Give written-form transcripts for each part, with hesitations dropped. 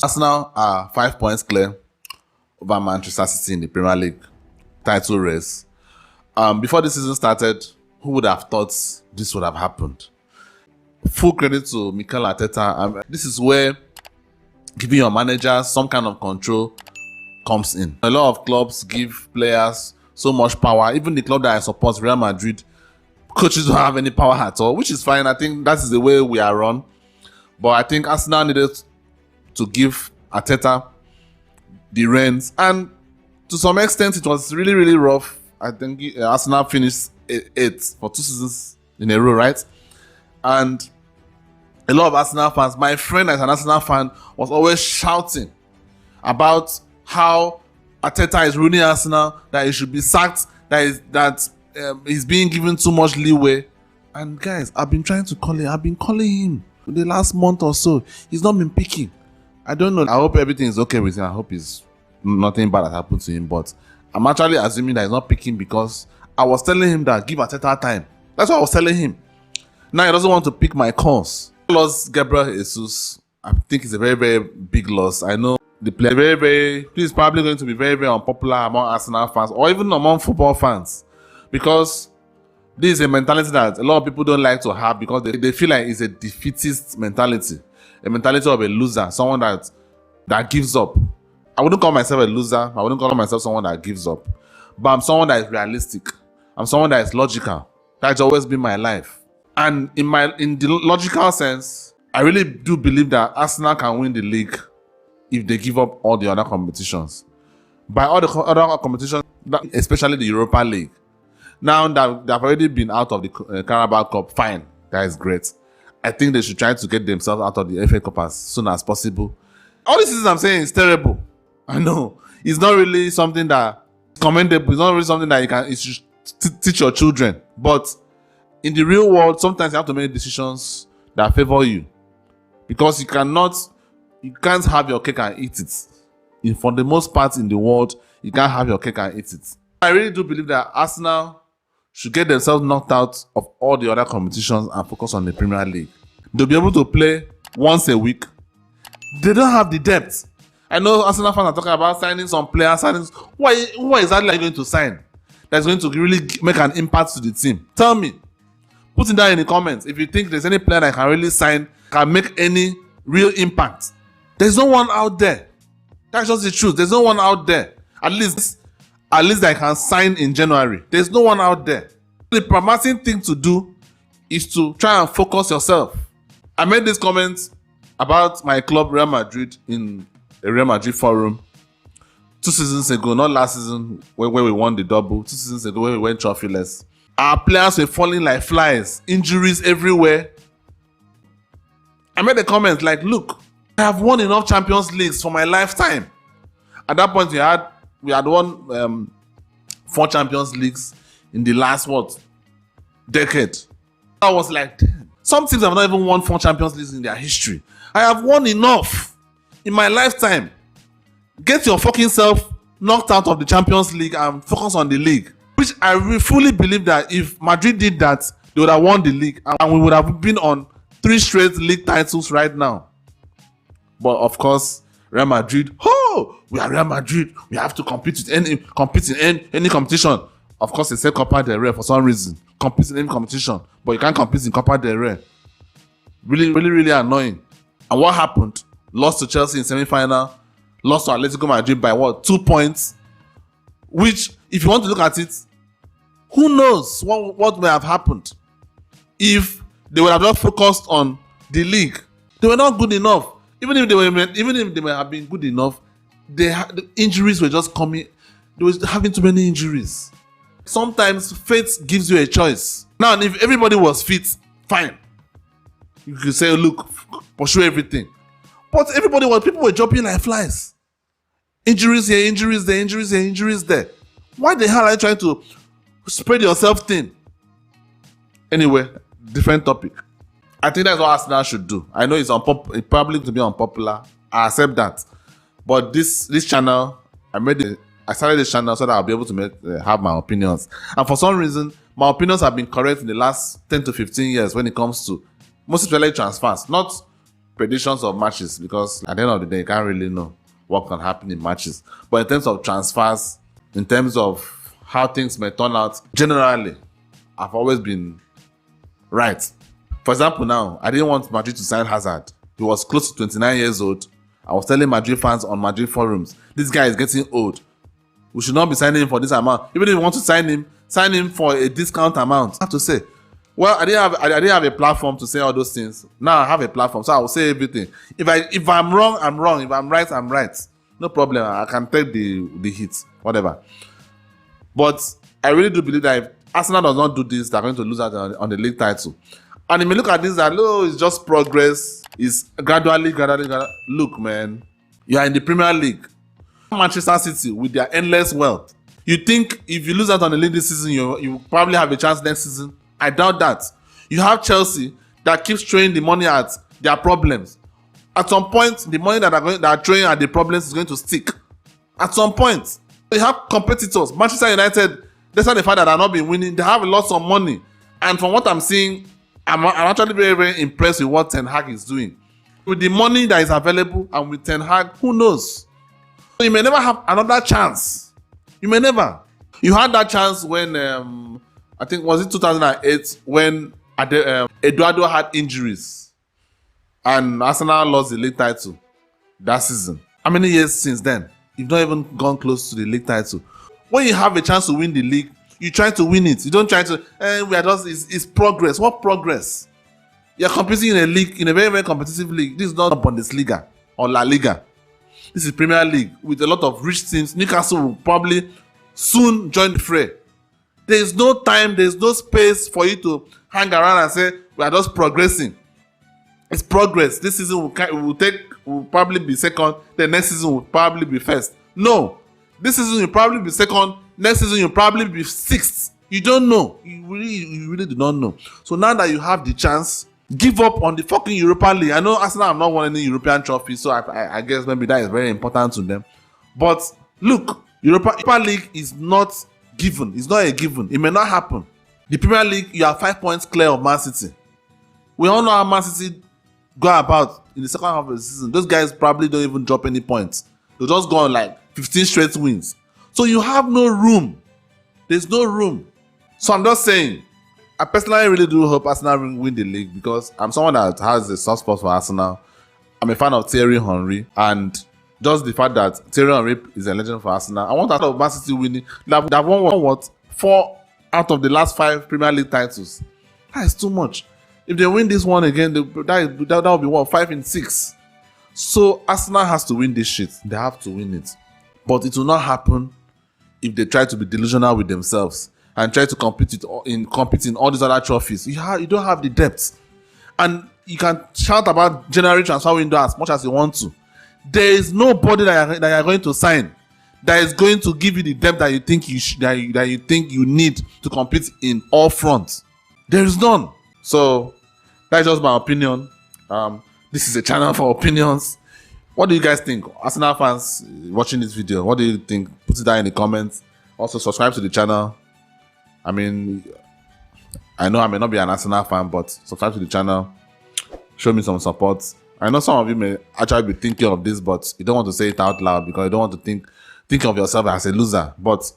Arsenal are 5 points clear over Manchester City in the Premier League title race. Before the season started, who would have thought this would have happened? Full credit to Mikel Arteta. This is where giving your managers some kind of control comes in. A lot of clubs give players so much power. Even the club that I support, Real Madrid, coaches don't have any power at all, which is fine. I think that is the way we are run. But I think Arsenal needed to give Arteta the reins, and to some extent it was really, really rough. I think Arsenal finished 8th for 2 seasons in a row, right? And a lot of Arsenal fans, my friend as an Arsenal fan, was always shouting about how Arteta is ruining Arsenal, that he should be sacked, that he's being given too much leeway. And guys, I've been calling him for the last month or so. He's not been picking. I don't know. I hope everything is okay with him. I hope nothing bad has happened to him. But I'm actually assuming that he's not picking because I was telling him that give Arteta time. That's what I was telling him. Now he doesn't want to pick my calls. Lost Gabriel Jesus. I think it's a very, very big loss. I know the player he's probably going to be very, very unpopular among Arsenal fans or even among football fans, because this is a mentality that a lot of people don't like to have because they feel like it's a defeatist mentality. A mentality of a loser, someone that gives up. I wouldn't call myself a loser. I wouldn't call myself someone that gives up. But I'm someone that is realistic. I'm someone that is logical. That's always been my life. And in the logical sense, I really do believe that Arsenal can win the league if they give up all the other competitions. By all the other competitions, especially the Europa League. Now that they've already been out of the Carabao Cup, fine. That is great. I think they should try to get themselves out of the FA Cup as soon as possible. All these things I'm saying is terrible. I know. It's not really something that is commendable. It's not really something that you should teach your children. But in the real world, sometimes you have to make decisions that favor you. Because you can't have your cake and eat it. For the most part in the world, you can't have your cake and eat it. I really do believe that Arsenal should get themselves knocked out of all the other competitions and focus on the Premier League. They'll be able to play once a week. They don't have the depth. I know Arsenal fans are talking about signing some players. Who exactly are you going to sign that's going to really make an impact to the team? Tell me. Put it down in the comments if you think there's any player that can really sign, can make any real impact. There's no one out there. That's just the truth. There's no one out there. At least I can sign in January. There's no one out there. The promising thing to do is to try and focus yourself. I made this comment about my club Real Madrid in a Real Madrid forum 2 seasons ago, not last season where we won the double, 2 seasons ago where we went trophyless. Our players were falling like flies, injuries everywhere. I made a comment like, look, I have won enough Champions Leagues for my lifetime. At that point, we had won 4 Champions Leagues in the last decade. I was like, damn. Some teams have not even won 4 Champions Leagues in their history. I have won enough in my lifetime. Get your fucking self knocked out of the Champions League and focus on the league. Which I fully believe that if Madrid did that, they would have won the league and we would have been on 3 straight league titles right now. But of course, Real Madrid, we are Real Madrid. We have to compete in any competition. Of course, they say Copa del Rey for some reason. Compete in any competition, but you can't compete in Copa del Rey. Really, really, really annoying. And what happened? Lost to Chelsea in semi-final. Lost to Atletico Madrid by 2 points? Which, if you want to look at it, who knows what may have happened if they would have not focused on the league. They were not good enough. Even if they may have been good enough, the injuries were just coming. They were having too many injuries. Sometimes fate gives you a choice. Now, if everybody was fit, fine. You could say, look, pursue everything. But people were jumping like flies. Injuries here, injuries there, injuries here, injuries there. Why the hell are you trying to spread yourself thin? Anyway, different topic. I think that's what Arsenal should do. I know it's probably to be unpopular. I accept that. But this channel, I started this channel so that I'll be able to have my opinions. And for some reason, my opinions have been correct in the last 10 to 15 years when it comes to most especially transfers. Not predictions of matches, because at the end of the day, you can't really know what can happen in matches. But in terms of transfers, in terms of how things may turn out, generally, I've always been right. For example, now, I didn't want Madrid to sign Hazard. He was close to 29 years old. I was telling Madrid fans on Madrid forums, this guy is getting old. We should not be signing him for this amount. Even if you want to sign him for a discount amount. I have to say, well, I didn't have a platform to say all those things. Now I have a platform, so I will say everything. If I'm wrong, I'm wrong. If I'm right, I'm right. No problem. I can take the hits, whatever. But I really do believe that if Arsenal does not do this, they're going to lose out on the league title. And you may look at this that, it's just progress. It's gradually. Look, man, you are in the Premier League. Manchester City, with their endless wealth. You think if you lose out on the league this season, you probably have a chance next season? I doubt that. You have Chelsea that keeps throwing the money at their problems. At some point, the money that are throwing at the problems is going to stick. At some point, you have competitors. Manchester United, despite the fact that they've not been winning, they have lots of money. And from what I'm seeing, I'm actually very, very impressed with what Ten Hag is doing. With the money that is available and with Ten Hag, who knows? So you may never have another chance. You may never. You had that chance when, I think, was it 2008, when Eduardo had injuries and Arsenal lost the league title that season. How many years since then? You've not even gone close to the league title. When you have a chance to win the league, you try to win it. You don't try to, it's progress. What progress? You're competing in a league, in a very, very competitive league. This is not Bundesliga or La Liga. This is Premier League with a lot of rich teams. Newcastle will probably soon join the fray. There is no time, there is no space for you to hang around and say, we are just progressing. It's progress. This season will probably be second. The next season will probably be first. No. This season will probably be second. Next season you'll probably be sixth. You don't know. You really do not know. So now that you have the chance, give up on the fucking Europa League. I know Arsenal have not won any European trophy, so I guess maybe that is very important to them. But look, Europa League is not given. It's not a given. It may not happen. The Premier League, you are 5 points clear of Man City. We all know how Man City go about in the second half of the season. Those guys probably don't even drop any points. They'll just go on like 15 straight wins. So you have no room. There's no room. So I'm just saying, I personally really do hope Arsenal win the league, because I'm someone that has a soft spot for Arsenal. I'm a fan of Thierry Henry, and just the fact that Thierry Henry is a legend for Arsenal, I want out of Man City winning. They've won what? 4 out of the last 5 Premier League titles. That is too much. If they win this one again, that will be what? 5 in 6. So Arsenal has to win this shit. They have to win it. But it will not happen if they try to be delusional with themselves and try to compete in all these other trophies. You don't have the depth. And you can shout about January transfer window as much as you want to. There is nobody that you are going to sign that is going to give you the depth that you think you think you need to compete in all fronts. There is none. So that's just my opinion. This is a channel for opinions. What do you guys think? Arsenal fans watching this video, what do you think? Put it down in the comments. Also subscribe to the channel. I mean, I know I may not be an Arsenal fan, but subscribe to the channel. Show me some support. I know some of you may actually be thinking of this, but you don't want to say it out loud because you don't want to think of yourself as a loser. But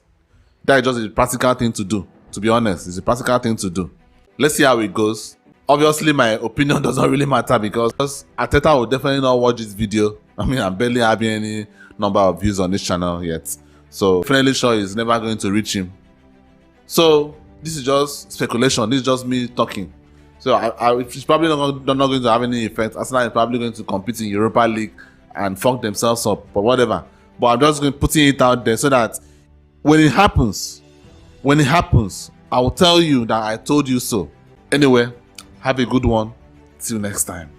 that is just a practical thing to do. To be honest, it's a practical thing to do. Let's see how it goes. Obviously, my opinion does not really matter because Arteta will definitely not watch this video. I mean, I'm barely having any number of views on this channel yet. So, definitely sure he's never going to reach him. So, this is just speculation. This is just me talking. So, it's probably not going to have any effect. Arsenal is probably going to compete in Europa League and fuck themselves up or whatever. But I'm just going to putting it out there so that when it happens, I will tell you that I told you so. Anyway, have a good one. Till next time.